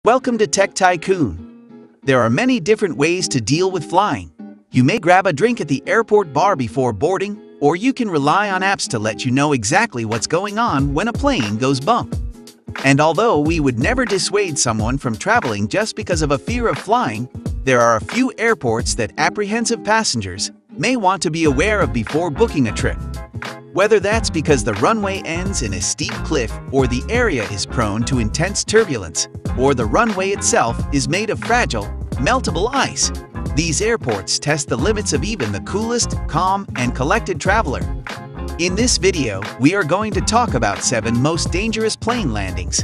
Welcome to Tech Tycoon. There are many different ways to deal with flying. You may grab a drink at the airport bar before boarding, or you can rely on apps to let you know exactly what's going on when a plane goes bump. And although we would never dissuade someone from traveling just because of a fear of flying, there are a few airports that apprehensive passengers may want to be aware of before booking a trip. Whether that's because the runway ends in a steep cliff, or the area is prone to intense turbulence, or the runway itself is made of fragile, meltable ice, these airports test the limits of even the coolest, calm, and collected traveler. In this video, we are going to talk about 7 most dangerous plane landings.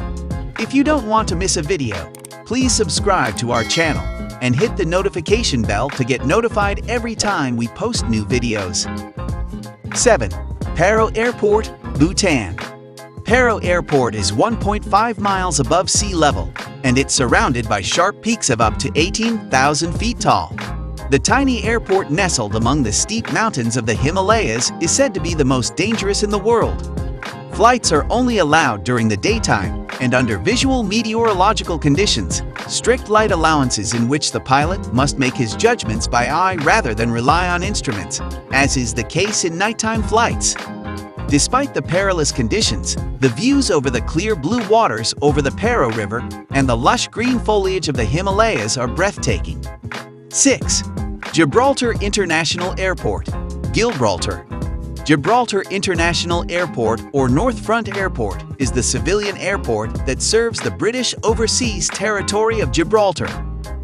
If you don't want to miss a video, please subscribe to our channel and hit the notification bell to get notified every time we post new videos. 7. Paro Airport, Bhutan. Paro Airport is 1.5 miles above sea level, and it's surrounded by sharp peaks of up to 18,000 feet tall. The tiny airport nestled among the steep mountains of the Himalayas is said to be the most dangerous in the world. Flights are only allowed during the daytime and under visual meteorological conditions, strict light allowances in which the pilot must make his judgments by eye rather than rely on instruments, as is the case in nighttime flights. Despite the perilous conditions, the views over the clear blue waters over the Paro River and the lush green foliage of the Himalayas are breathtaking. 6. Gibraltar International Airport, Gibraltar. Gibraltar International Airport, or North Front Airport, is the civilian airport that serves the British Overseas Territory of Gibraltar.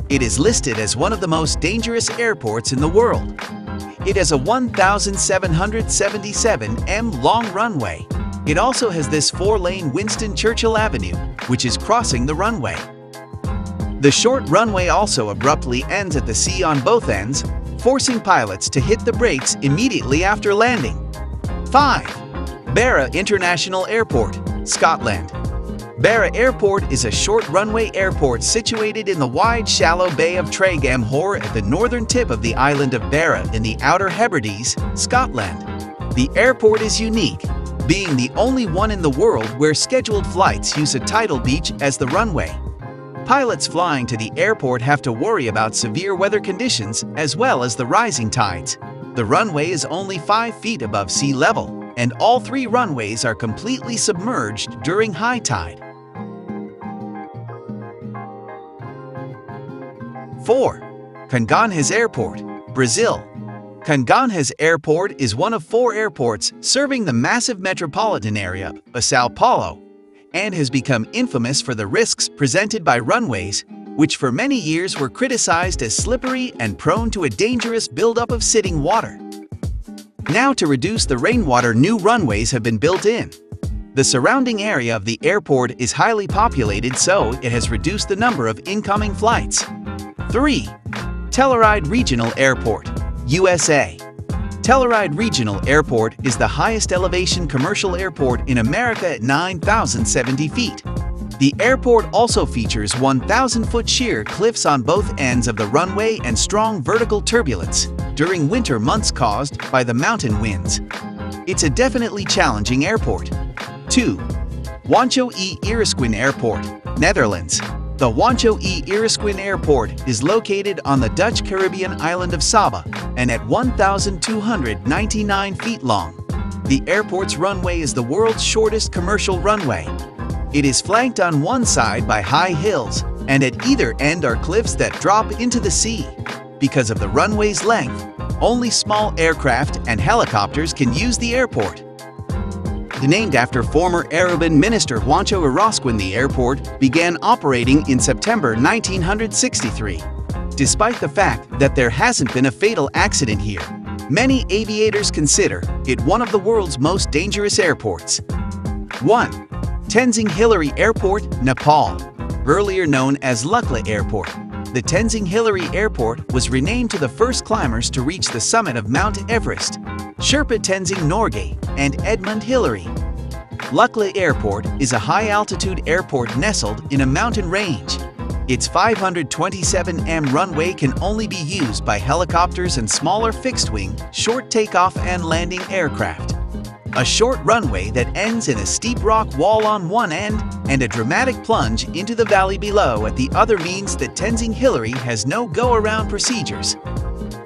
It is listed as one of the most dangerous airports in the world. It has a 1,777 m long runway. It also has this 4-lane Winston Churchill Avenue, which is crossing the runway. The short runway also abruptly ends at the sea on both ends, forcing pilots to hit the brakes immediately after landing. 5. Barra International Airport, Scotland. Barra Airport is a short runway airport situated in the wide shallow Bay of Tragamore at the northern tip of the island of Barra in the Outer Hebrides, Scotland. The airport is unique, being the only one in the world where scheduled flights use a tidal beach as the runway. Pilots flying to the airport have to worry about severe weather conditions as well as the rising tides. The runway is only 5 feet above sea level, and all 3 runways are completely submerged during high tide. 4. Congonhas Airport, Brazil. Congonhas Airport is one of 4 airports serving the massive metropolitan area of São Paulo, and has become infamous for the risks presented by runways, which for many years were criticized as slippery and prone to a dangerous buildup of sitting water. Now, to reduce the rainwater, new runways have been built in. The surrounding area of the airport is highly populated, so it has reduced the number of incoming flights. 3. Telluride Regional Airport, USA. Telluride Regional Airport is the highest elevation commercial airport in America at 9,070 feet. The airport also features 1,000-foot sheer cliffs on both ends of the runway and strong vertical turbulence during winter months caused by the mountain winds. It's a definitely challenging airport. 2. Wancho Irisquin Airport, Netherlands. The Wancho Irisquin Airport is located on the Dutch Caribbean island of Saba and at 1,299 feet long. The airport's runway is the world's shortest commercial runway. It is flanked on one side by high hills, and at either end are cliffs that drop into the sea. Because of the runway's length, only small aircraft and helicopters can use the airport. Named after former Arabian minister Wancho, Irisquin, the airport began operating in September 1963. Despite the fact that there hasn't been a fatal accident here, many aviators consider it one of the world's most dangerous airports. 1. Tenzing Hillary Airport, Nepal. Earlier known as Lukla Airport, the Tenzing Hillary Airport was renamed to the first climbers to reach the summit of Mount Everest, Sherpa Tenzing Norgay and Edmund Hillary. Lukla Airport is a high-altitude airport nestled in a mountain range. Its 527 m runway can only be used by helicopters and smaller fixed-wing, short takeoff and landing aircraft. A short runway that ends in a steep rock wall on one end and a dramatic plunge into the valley below at the other means that Tenzing Hillary has no go-around procedures.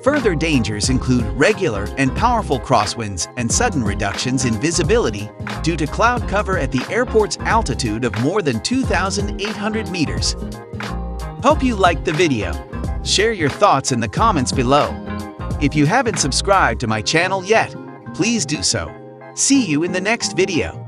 Further dangers include regular and powerful crosswinds and sudden reductions in visibility due to cloud cover at the airport's altitude of more than 2,800 meters. Hope you liked the video. Share your thoughts in the comments below. If you haven't subscribed to my channel yet, please do so. See you in the next video.